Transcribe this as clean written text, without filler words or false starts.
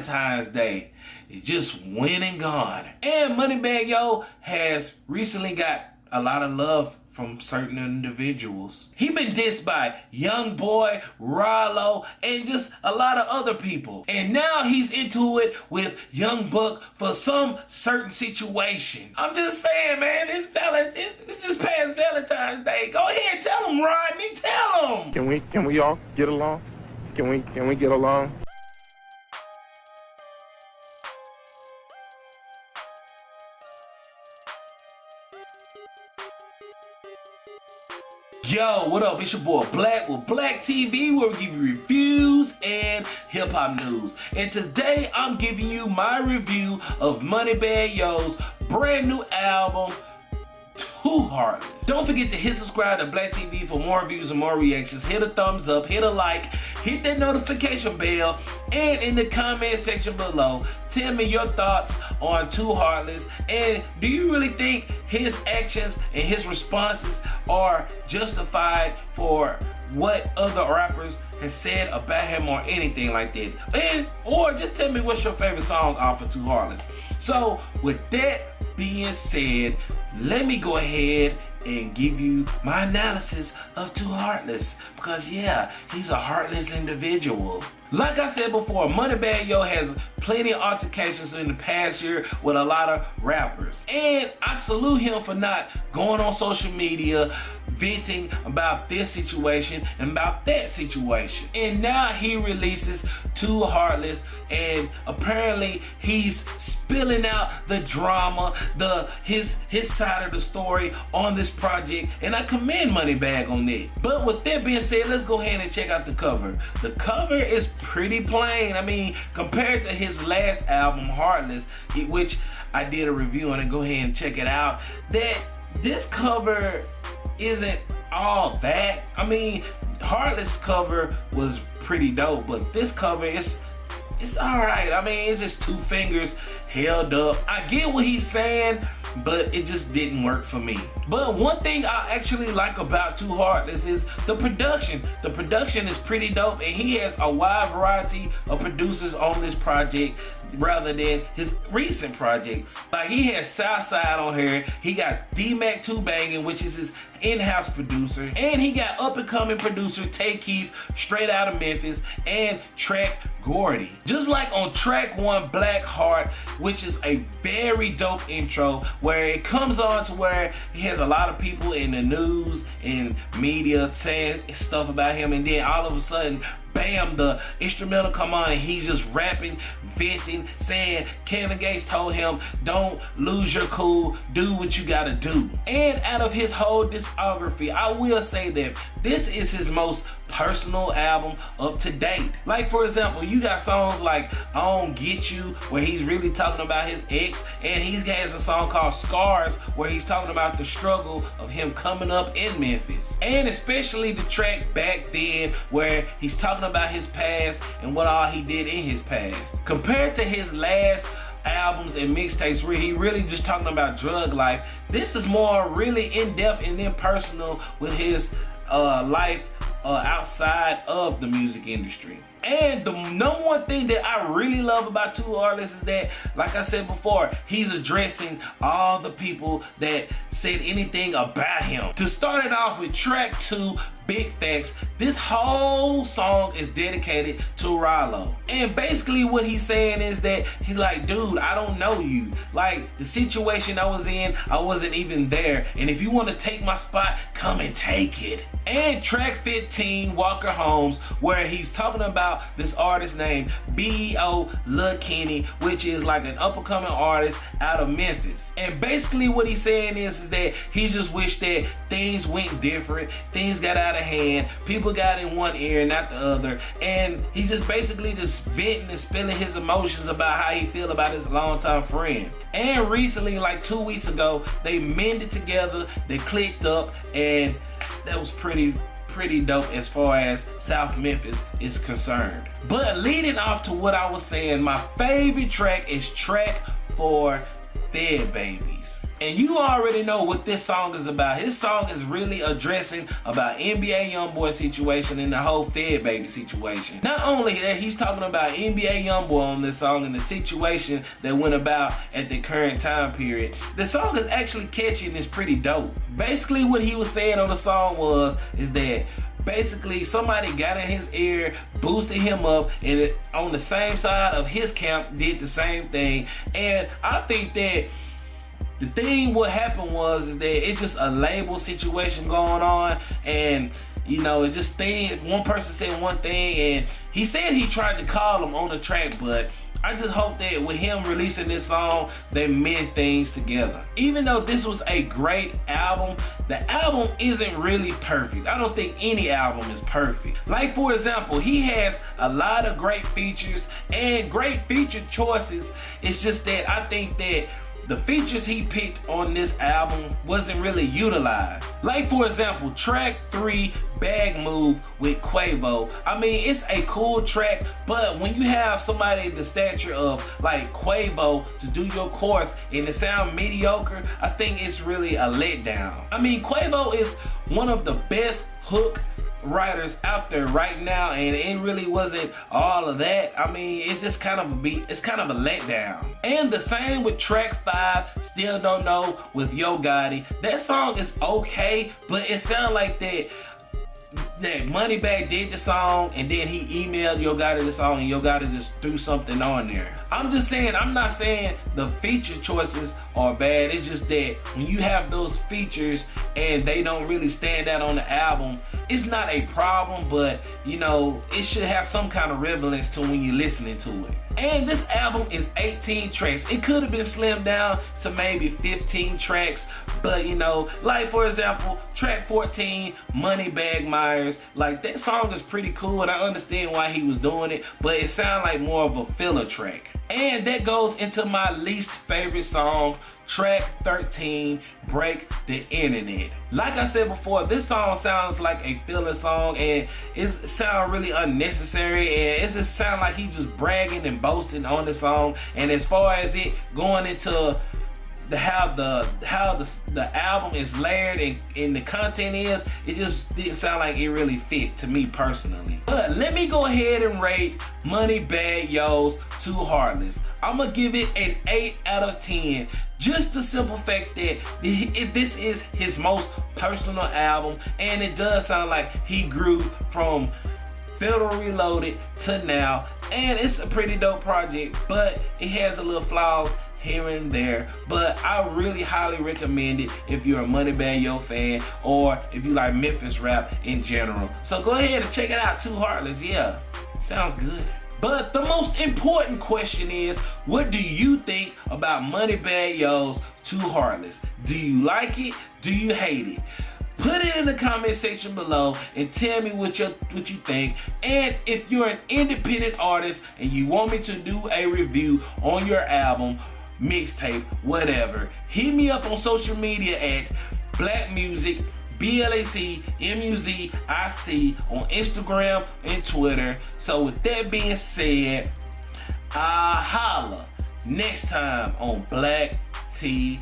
Valentine's Day. It just went and gone. And Moneybagg Yo has recently got a lot of love from certain individuals. He been dissed by Young Boy, Rollo, and just a lot of other people. And now he's into it with Young Buck for some certain situation. I'm just saying, man, it's just past Valentine's Day. Go ahead, tell him, Rodney, tell him. Can we all get along? Can we get along? Yo, what up? It's your boy Black with Black TV, where we give you reviews and hip-hop news. And today I'm giving you my review of Moneybagg Yo's brand new album, Too Heartless. Don't forget to hit subscribe to Black TV for more reviews and more reactions. Hit a thumbs up, hit a like, hit that notification bell, and in the comment section below, tell me your thoughts on Too Heartless, and do you really think his actions and his responses are justified for what other rappers have said about him or anything like that? Or just tell me what's your favorite songs off of Too Heartless. So with that being said, let me go ahead and give you my analysis of Too Heartless, because yeah, he's a heartless individual. Like I said before, Moneybagg Yo has plenty of altercations in the past year with a lot of rappers, and I salute him for not going on social media venting about this situation and about that situation. And now he releases Too Heartless, and apparently he's spilling out the drama, his side of the story on this project, and I commend Moneybagg on that. But with that being said, let's go ahead and check out the cover. The cover is pretty plain. I mean, compared to his last album, Heartless, which I did a review on, and go ahead and check it out, that this cover isn't all that. I mean, Heartless cover was pretty dope, but this cover is alright. I mean, it's just two fingers held up. I get what he's saying, but it just didn't work for me. But one thing I actually like about Too Heartless is the production. The production is pretty dope, and he has a wide variety of producers on this project rather than his recent projects. Like, he has Southside on here, he got D-Mac 2 Bangin', which is his in-house producer, and he got up-and-coming producer Tay Keith, straight out of Memphis, and Track Gordy. Just like on track 1, Black Heart, which is a very dope intro, where it comes on to where he has a lot of people in the news and media saying stuff about him, and then all of a sudden, bam, the instrumental come on and he's just rapping, venting, saying Kevin Gates told him, don't lose your cool, do what you gotta do. And out of his whole discography, I will say that this is his most personal album up to date. Like, for example, you got songs like I Don't Get You, where he's really talking about his ex, and he has a song called Scars, where he's talking about the struggle of him coming up in Memphis. And especially the track Back Then, where he's talking about his past and what all he did in his past. Compared to his last albums and mixtapes where he really just talking about drug life, this is more really in-depth and then personal with his life outside of the music industry. And the number one thing that I really love about Too Heartless is that, like I said before, he's addressing all the people that said anything about him. To start it off with track 2, Big Facts, this whole song is dedicated to Rollo. And basically what he's saying is that he's like, dude, I don't know you. Like, the situation I was in, I wasn't even there. And if you want to take my spot, come and take it. And track 15, Walker Holmes, where he's talking about this artist named B.O. Lil Kenny, which is like an up-and-coming artist out of Memphis. And basically what he's saying is that he just wished that things went different, things got out of hand, people got in one ear, not the other, and he's just basically just venting and spilling his emotions about how he feel about his longtime friend. And recently, like 2 weeks ago, they mended together, they clicked up, and that was pretty dope as far as South Memphis is concerned. But leading off to what I was saying, my favorite track is track 4, Fed Babies. And you already know what this song is about. His song is really addressing about NBA YoungBoy situation and the whole Fed baby situation. Not only that, he's talking about NBA YoungBoy on this song and the situation that went about at the current time period. The song is actually catchy and it's pretty dope. Basically what he was saying on the song is that basically somebody got in his ear, boosted him up, and it, on the same side of his camp did the same thing. And I think that the thing what happened is that it's just a label situation going on, and you know, it just one person said one thing, and he said he tried to call him on the track, but I just hope that with him releasing this song, they mend things together. Even though this was a great album, the album isn't really perfect. I don't think any album is perfect. Like for example, he has a lot of great features and great feature choices. It's just that I think that the features he picked on this album wasn't really utilized. Like for example, track 3, Bag Move with Quavo. I mean, it's a cool track, but when you have somebody the stature of like Quavo to do your chorus and it sound mediocre, I think it's really a letdown. I mean, Quavo is one of the best hook writers out there right now, and it really wasn't all of that. I mean, it's just kind of a letdown. And the same with track 5, Still Don't Know with Yo Gotti. That song is okay, but it sounds like that Moneybagg did the song and then he emailed Yo Gotti the song and Yo Gotti just threw something on there. I'm just saying, I'm not saying the feature choices are bad. It's just that when you have those features and they don't really stand out on the album, it's not a problem, but you know, it should have some kind of relevance to when you're listening to it. And this album is 18 tracks. It could have been slimmed down to maybe 15 tracks, but you know, like for example, track 14, Moneybagg Myers, like that song is pretty cool and I understand why he was doing it, but it sounds like more of a filler track. And that goes into my least favorite song, track 13, Break the Internet. Like I said before, this song sounds like a filler song and it sounds really unnecessary, and it just sounds like he's just bragging and boasting on the song. And as far as it going into how the album is layered and the content is, it just didn't sound like it really fit to me personally. But let me go ahead and rate Moneybagg Yo's to Heartless. I'm gonna give it an 8 out of 10. Just the simple fact that this is his most personal album, and it does sound like he grew from Federal Reloaded to now, and it's a pretty dope project, but it has a little flaws here and there. But I really highly recommend it if you're a Moneybagg Yo fan or if you like Memphis rap in general. So go ahead and check it out, Too Heartless. Yeah, sounds good. But the most important question is, what do you think about Moneybagg Yo's Too Heartless? Do you like it? Do you hate it? Put it in the comment section below and tell me what you think. And if you're an independent artist and you want me to do a review on your album, mixtape, whatever, hit me up on social media at Black Music, BLACMUZIC on Instagram and Twitter. So with that being said, I'll holla next time on Black TV.